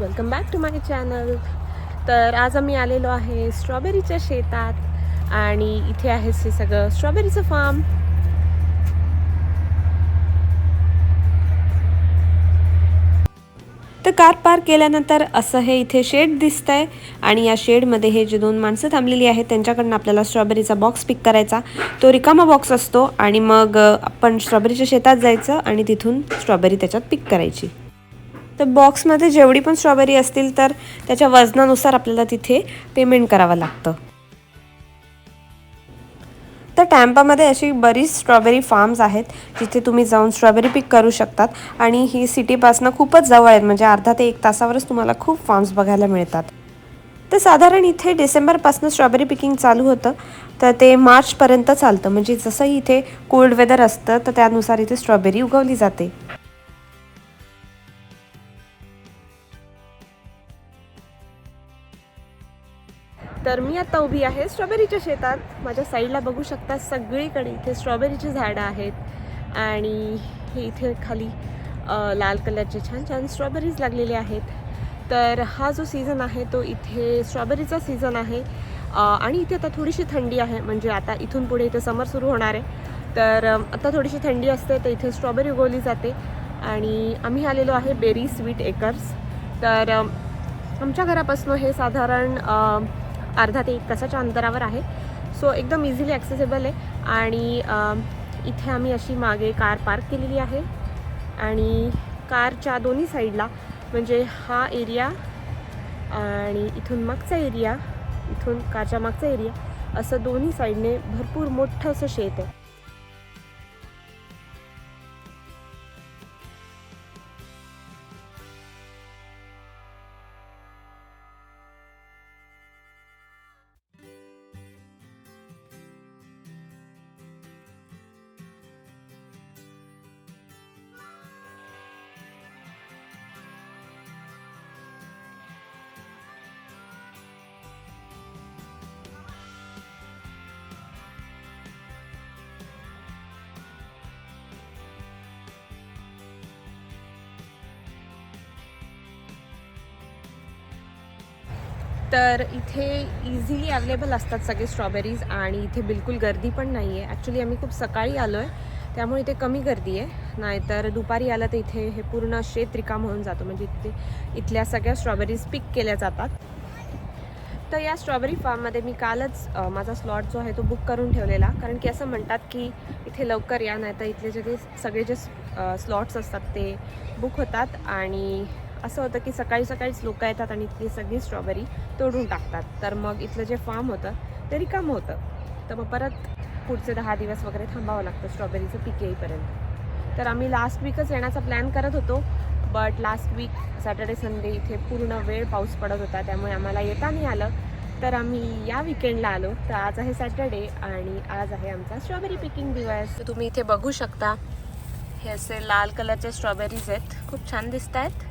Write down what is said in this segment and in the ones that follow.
Welcome back to my channel. तर आज आम्ही आलेलो आहे स्ट्रॉबेरीच्या शेतात आणि इथे आहे हे सगळं स्ट्रॉबेरीचं फार्म. तर कार पार्क केल्यानंतर असं हे इथे शेड दिसतंय आणि या शेडमध्ये हे जे दोन माणसं थांबलेली आहेत त्यांच्याकडनं आपल्याला स्ट्रॉबेरीचा बॉक्स पिक करायचा. तो रिकामा बॉक्स असतो आणि मग आपण स्ट्रॉबेरीच्या शेतात जायचं आणि तिथून स्ट्रॉबेरी त्याच्यात पिक करायची. तर बॉक्समध्ये जेवढी पण स्ट्रॉबेरी असतील तर त्याच्या वजनानुसार आपल्याला तिथे पेमेंट करावं लागतं. तर टॅम्पामध्ये अशी बरीच स्ट्रॉबेरी फार्म्स आहेत जिथे तुम्ही जाऊन स्ट्रॉबेरी पिक करू शकतात आणि ही सिटीपासनं खूपच जवळ आहेत, म्हणजे अर्धा ते 1 तासावरच तुम्हाला खूप फार्म्स बघायला मिळतात. तर साधारण इथे डिसेंबरपासून स्ट्रॉबेरी पिकिंग चालू होतं तर ते मार्चपर्यंत चालतं, म्हणजे जसंही इथे कोल्ड वेदर असतं तर त्यानुसार इथे स्ट्रॉबेरी उगवली जाते. तर मी आता उभी आहे स्ट्रॉबेरीच्या शेतात. माझ्या साईडला बघू शकता सगळीकडे इथे स्ट्रॉबेरीची झाडं आहेत आणि हे इथे खाली लाल कलरचे छान छान स्ट्रॉबेरीज लागलेले आहेत. तर हा जो सीझन आहे तो इथे स्ट्रॉबेरीचा सीझन आहे आणि इथे आता थोडीशी थंडी आहे, म्हणजे आता इथून पुढे इथे समर सुरू होणार आहे. तर आता थोडीशी थंडी असते तर इथे स्ट्रॉबेरी उगवली जाते आणि आम्ही आलेलो आहे बेरी स्वीट एकर्स. तर आमच्या घरापासून हे साधारण अर्धा ते 1 तासाच्या अंतरावर आहे. सो एकदम इझिली ॲक्सेसेबल आहे आणि इथे आम्ही अशी मागे कार पार्क केलेली आहे आणि कारच्या दोन्ही साईडला, म्हणजे हा एरिया आणि इथून मागचा एरिया, इथून कारच्या मागचा एरिया, असं दोन्ही साईडने भरपूर मोठं असं शेत आहे. तर इथे इझिली अवेलेबल असतात सगळे स्ट्रॉबेरीज आणि इथे बिलकुल गर्दी पण नाही आहे. ॲक्च्युली आम्ही खूप सकाळी आलो आहे त्यामुळे इथे कमी गर्दी आहे, नाहीतर दुपारी आलं तर इथे हे पूर्ण शेत रिकाम होऊन जातो, म्हणजे इथल्या सगळ्या स्ट्रॉबेरीज पिक केल्या जातात. तर या स्ट्रॉबेरी फार्ममध्ये मी कालच माझा स्लॉट जो आहे तो बुक करून ठेवलेला, कारण की असं म्हणतात की इथे लवकर या, नाही तर इथले सगळे जे स्लॉट्स असतात ते बुक होतात आणि असं होतं की सकाळी सकाळीच लोक येतात आणि इथली सगळी स्ट्रॉबेरी तोडून टाकतात. तर मग इथलं जे फार्म होतं ते रिकामं होतं, तर मग परत पुढचे 10 दिवस वगैरे थांबावं लागतं स्ट्रॉबेरीचं पीक येईपर्यंत. तर आम्ही लास्ट वीकच येण्याचा प्लॅन करत होतो, but last week Saturday Sunday इथे पूर्ण वेळ पाऊस पडत होता त्यामुळे आम्हाला येता नाही आलं. तर आम्ही या विकेंडला आलो. तर आज आहे सॅटर्डे आणि आज आहे आमचा स्ट्रॉबेरी पिकिंग दिवस. तर तुम्ही इथे बघू शकता हे असे लाल कलरचे स्ट्रॉबेरीज आहेत, खूप छान दिसत आहेत.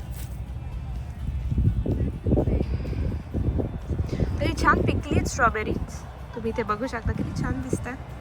तरी छान पिकली आहेत स्ट्रॉबेरीज, तुम्ही इथे बघू शकता किती छान दिसत आहेत.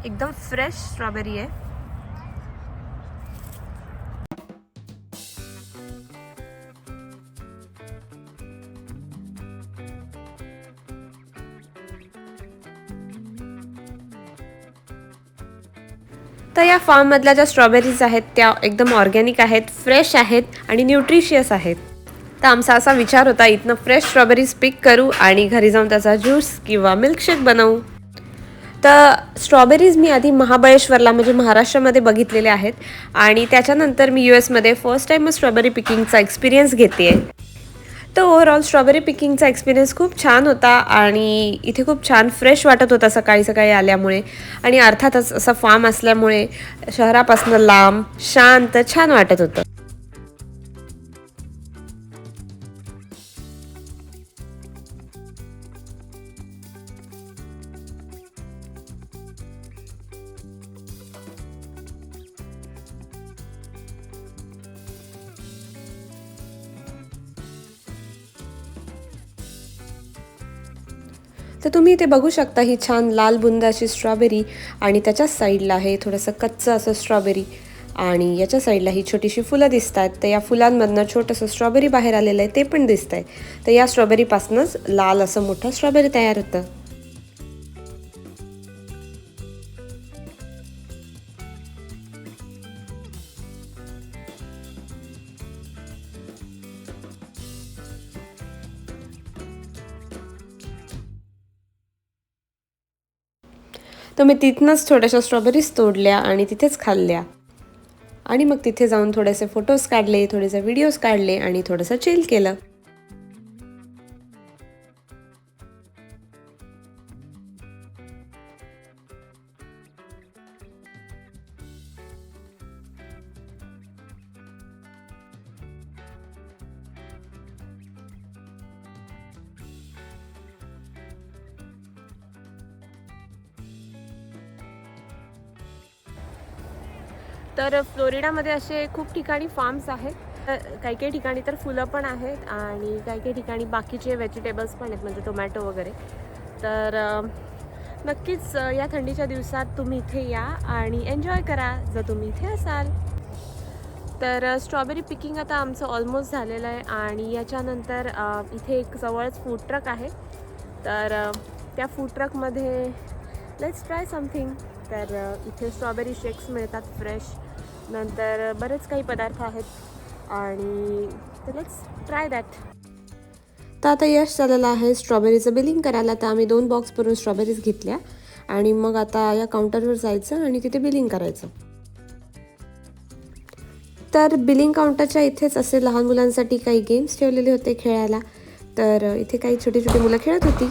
एकदम फ्रेश स्ट्रॉबेरी आहे. तर या फार्ममधल्या ज्या स्ट्रॉबेरीज आहेत त्या एकदम ऑर्गॅनिक आहेत, फ्रेश आहेत आणि न्यूट्रिशियस आहेत. तर आमचा असा विचार होता इथनं फ्रेश स्ट्रॉबेरीज पिक करू आणि घरी जाऊन त्याचा ज्यूस किंवा मिल्कशेक बनवू. तर स्ट्रॉबेरीज मी आधी महाबळेश्वरला, म्हणजे महाराष्ट्रामध्ये बघितलेले आहेत आणि त्याच्यानंतर मी US मध्ये फर्स्ट टाईम स्ट्रॉबेरी पिकिंगचा एक्सपिरियन्स घेते आहे. तर ओव्हरऑल स्ट्रॉबेरी पिकिंगचा एक्सपिरियन्स खूप छान होता आणि इथे खूप छान फ्रेश वाटत होता सकाळी सकाळी आल्यामुळे, आणि अर्थातच असं फार्म असल्यामुळे शहरापासून लांब शांत छान वाटत होतं. तर तुम्ही इथे बघू शकता ही छान लाल बुंद अशी स्ट्रॉबेरी आणि त्याच्याच साईडला आहे थोडंसं कच्चं असं स्ट्रॉबेरी आणि याच्या साईडला ही छोटीशी फुलं दिसत आहेत. तर या फुलांमधनं छोटंसं स्ट्रॉबेरी बाहेर आलेलं आहे ते पण दिसत आहे. तर या स्ट्रॉबेरीपासूनच लाल असं मोठं स्ट्रॉबेरी तयार होतं. तर मी तिथनंच थोड्याशा स्ट्रॉबेरीज तोडल्या आणि तिथेच खाल्ल्या आणि मग तिथे जाऊन थोडेसे फोटोज काढले, थोडेसे व्हिडिओज काढले आणि थोडंसं चिल केलं. तर फ्लोरिडामध्ये असे खूप ठिकाणी फार्म्स आहेत. काही काही ठिकाणी तर फुलं पण आहेत आणि काही काही ठिकाणी बाकीचे व्हेजिटेबल्स पण आहेत म्हणजे टोमॅटो वगैरे. तर नक्कीच या थंडीच्या दिवसात तुम्ही इथे या आणि एन्जॉय करा जर तुम्ही इथे असाल. तर स्ट्रॉबेरी पिकिंग आता आमचं ऑलमोस्ट झालेलं आहे आणि याच्यानंतर इथे एक जवळच फूड ट्रक आहे. तर त्या फूड ट्रकमध्ये लेट्स ट्राय समथिंग. तर इथे स्ट्रॉबेरी शेक्स मिळतात फ्रेश, नंतर बरेच काही पदार्थ आहेत आणि लेट्स ट्राय दॅट. तर आता यश झालेलं आहे स्ट्रॉबेरीचं बिलिंग करायला. तर आम्ही 2 बॉक्स भरून स्ट्रॉबेरीज घेतल्या आणि मग आता या काउंटरवर जायचं आणि तिथे बिलिंग करायचं. तर बिलिंग काउंटरच्या इथेच असे लहान मुलांसाठी काही गेम्स ठेवलेले होते खेळायला. तर इथे काही छोटी छोटी मुलं खेळत होती.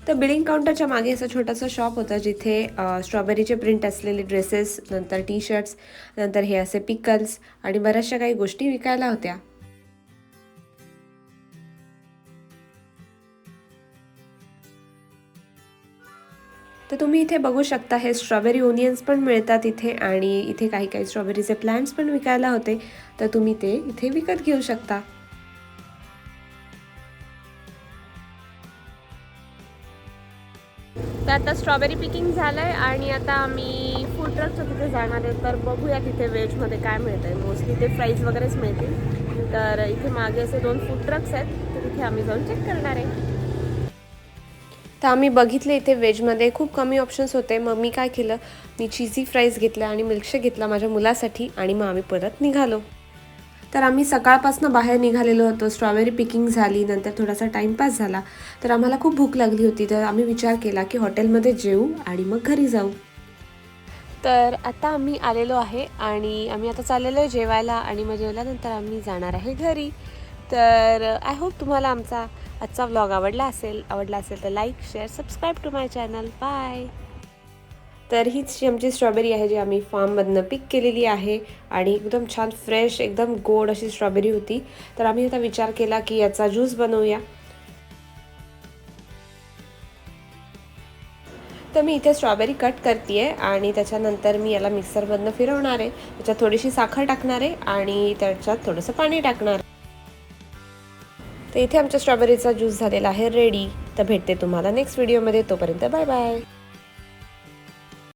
तर बिलिंग काउंटरच्या मागे असं छोटंसं शॉप होतं जिथे स्ट्रॉबेरीचे प्रिंट असलेले ड्रेसेस, नंतर टी शर्ट्स, नंतर हे असे पिकल्स आणि बऱ्याचशा काही गोष्टी विकायला होत्या. तर तुम्ही इथे बघू शकता हे स्ट्रॉबेरी ओनियन्स पण मिळतात इथे आणि इथे काही काही स्ट्रॉबेरीचे प्लांट्स पण विकायला होते. तर तुम्ही ते इथे विकत घेऊ शकता. तर आता स्ट्रॉबेरी पिकिंग झालं आहे आणि आता आम्ही फूड ट्रकच्या तिथे जाणार आहे. तर बघूया तिथे व्हेजमध्ये काय मिळतं आहे. मोस्टली ते फ्राईज वगैरेच मिळतील. तर इथे मागे असे 2 फूड ट्रक्स आहेत तर तिथे आम्ही जाऊन चेक करणार आहे. तर आम्ही बघितले इथे व्हेजमध्ये खूप कमी ऑप्शन्स होते. मग मी काय केलं, मी चीझी फ्राईज घेतल्या आणि मिल्कशेक घेतला माझ्या मुलासाठी आणि मग आम्ही परत निघालो. तर आम्ही सकाळपासून बाहेर निघालेलो होतो. स्ट्रॉबेरी पिकिंग झाली, नंतर थोडासा टाईमपास झाला. तर आम्हाला खूप भूक लागली होती. तर आम्ही विचार केला की हॉटेलमध्ये जेवू आणि मग घरी जाऊ. तर आता आम्ही आलेलो आहे आणि आम्ही आता चाललेलो आहे जेवायला आणि मग जेवल्यानंतर आम्ही जाणार आहे घरी. तर आय होप तुम्हाला आमचा आजचा व्लॉग आवडला असेल तर like, share, subscribe to my channel. Bye. तर हीच जी आमची स्ट्रॉबेरी आहे जी आम्ही फार्ममधनं पिक केलेली आहे आणि एकदम छान फ्रेश एकदम गोड अशी स्ट्रॉबेरी होती. तर आम्ही आता विचार केला की याचा ज्यूस बनवूया. तर मी इथे स्ट्रॉबेरी कट करते आहे आणि त्याच्यानंतर मी याला मिक्सरमधनं फिरवणार आहे. त्याच्यात थोडीशी साखर टाकणार आहे आणि त्याच्यात थोडंसं पाणी टाकणार. तर इथे आमच्या स्ट्रॉबेरीचा ज्यूस झालेला आहे रेडी. तर भेटते तुम्हाला नेक्स्ट व्हिडिओमध्ये. तोपर्यंत बाय बाय.